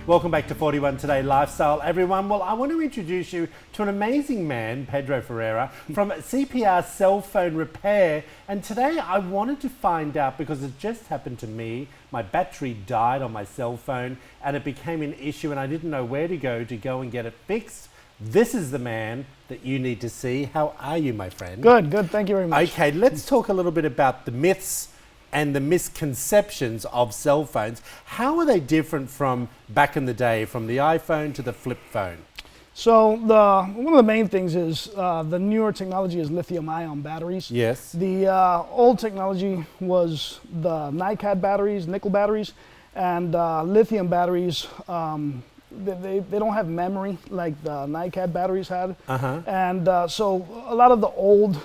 Welcome back to 41 Today Lifestyle, everyone. Well, I want to introduce you to an amazing man, Pedro Ferrera, from CPR Cell Phone Repair. And today I wanted to find out, because it just happened to me, my battery died on my cell phone and it became an issue and I didn't know where to go and get it fixed. This is the man that you need to see. How are you, my friend? Good. Thank you very much. Okay, let's talk a little bit about the myths and the misconceptions of cell phones. How are they different from back in the day, from the iPhone to the flip phone? So one of the main things is the newer technology is lithium-ion batteries. Yes. The old technology was the NiCad batteries, nickel batteries, and lithium batteries. They don't have memory like the NiCad batteries had. And so a lot of the old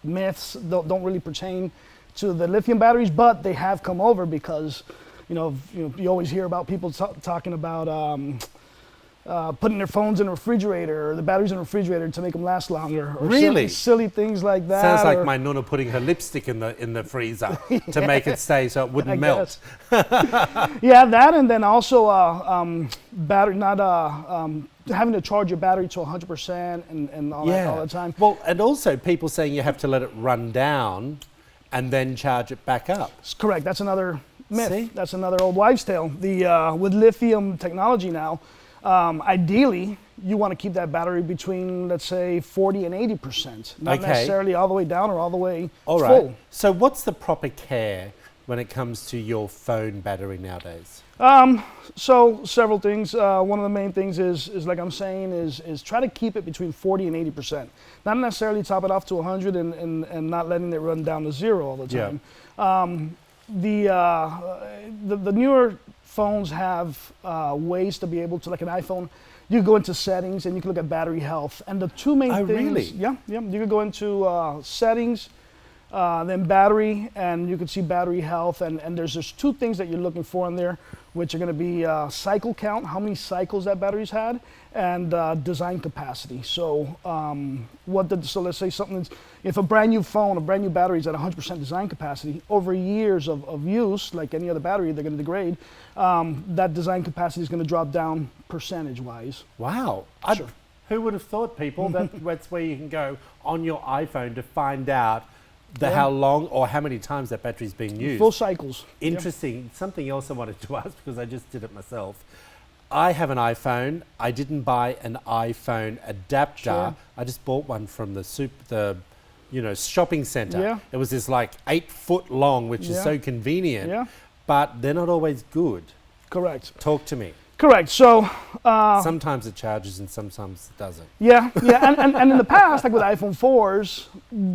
myths don't really pertain to the lithium batteries, but they have come over because, you always hear about people talking about putting their phones in a refrigerator or the batteries in a refrigerator to make them last longer. Or really? Silly things like that. Sounds like my nonna putting her lipstick in the freezer to make it stay so it wouldn't melt. Yeah, that, and then also battery having to charge your battery to 100% and all that all the time. Well, and also people saying you have to let it run down and then charge it back up. It's correct. That's another myth. See? That's another old wives' tale. With lithium technology now, ideally, you want to keep that battery between, let's say, 40 and 80%. Not necessarily all the way down or all the way full. So what's the proper care when it comes to your phone battery nowadays? So several things. One of the main things is like I'm saying, is try to keep it between 40 and 80%. Not necessarily top it off to 100 and not letting it run down to zero all the time. The newer phones have ways to be able to, like an iPhone, you can go into settings and you can look at battery health. And the two main things, really? Yeah, you can go into settings, then battery, and you can see battery health. And there's two things that you're looking for in there, which are going to be cycle count, how many cycles that battery's had, and design capacity. So so let's say if a brand new phone, a brand new battery is at 100% design capacity, over years of use, like any other battery, they're going to degrade. That design capacity is going to drop down percentage-wise. Wow. Sure. Who would have thought, people, that's where you can go on your iPhone to find out how long or how many times that battery's being used. Full cycles. Interesting. Something else I wanted to ask, because I just did it myself. I have an iPhone. I didn't buy an iPhone adapter. Sure. I just bought one from the shopping center. Yeah. It was this like 8 foot long, which is so convenient. Yeah. But they're not always good. Correct. Talk to me. Correct. So sometimes it charges and sometimes it doesn't. Yeah, and in the past, like with iPhone 4s,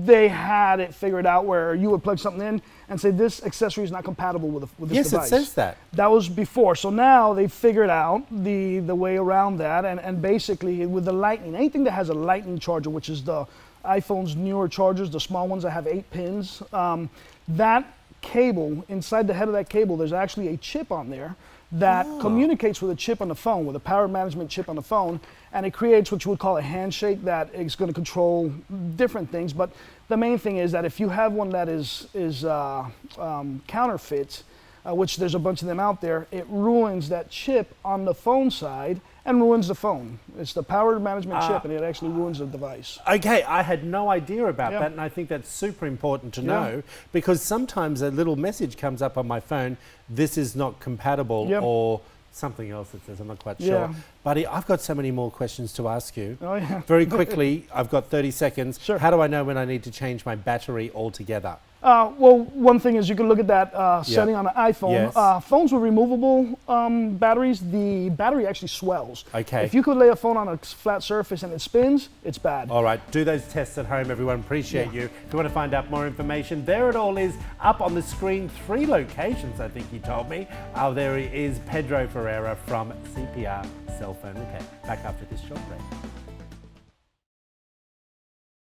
they had it figured out where you would plug something in and say this accessory is not compatible with this device. Yes, it says that. That was before. So now they figured out the way around that, and basically with the lightning, anything that has a lightning charger, which is the iPhone's newer chargers, the small ones that have 8 pins, that cable, inside the head of that cable, there's actually a chip on there that communicates with a chip on the phone, with a power management chip on the phone, and it creates what you would call a handshake that is going to control different things. But the main thing is that if you have one that is counterfeit, which there's a bunch of them out there, it ruins that chip on the phone side and ruins the phone. It's the power management chip, and it actually ruins the device. Okay, I had no idea about that, and I think that's super important to know, because sometimes a little message comes up on my phone, this is not compatible, or something else that says, I'm not quite sure. Buddy, I've got so many more questions to ask you. Very quickly, I've got 30 seconds. Sure. How do I know when I need to change my battery altogether? Well, one thing is you can look at that setting on an iPhone. Yes. Phones with removable batteries, the battery actually swells. Okay. If you could lay a phone on a flat surface and it spins, it's bad. All right, do those tests at home, everyone. Appreciate you. If you want to find out more information, there it all is up on the screen. 3 locations, I think he told me. There he is, Pedro Ferrera from CPR Cell Phone Repair. Back after this short break.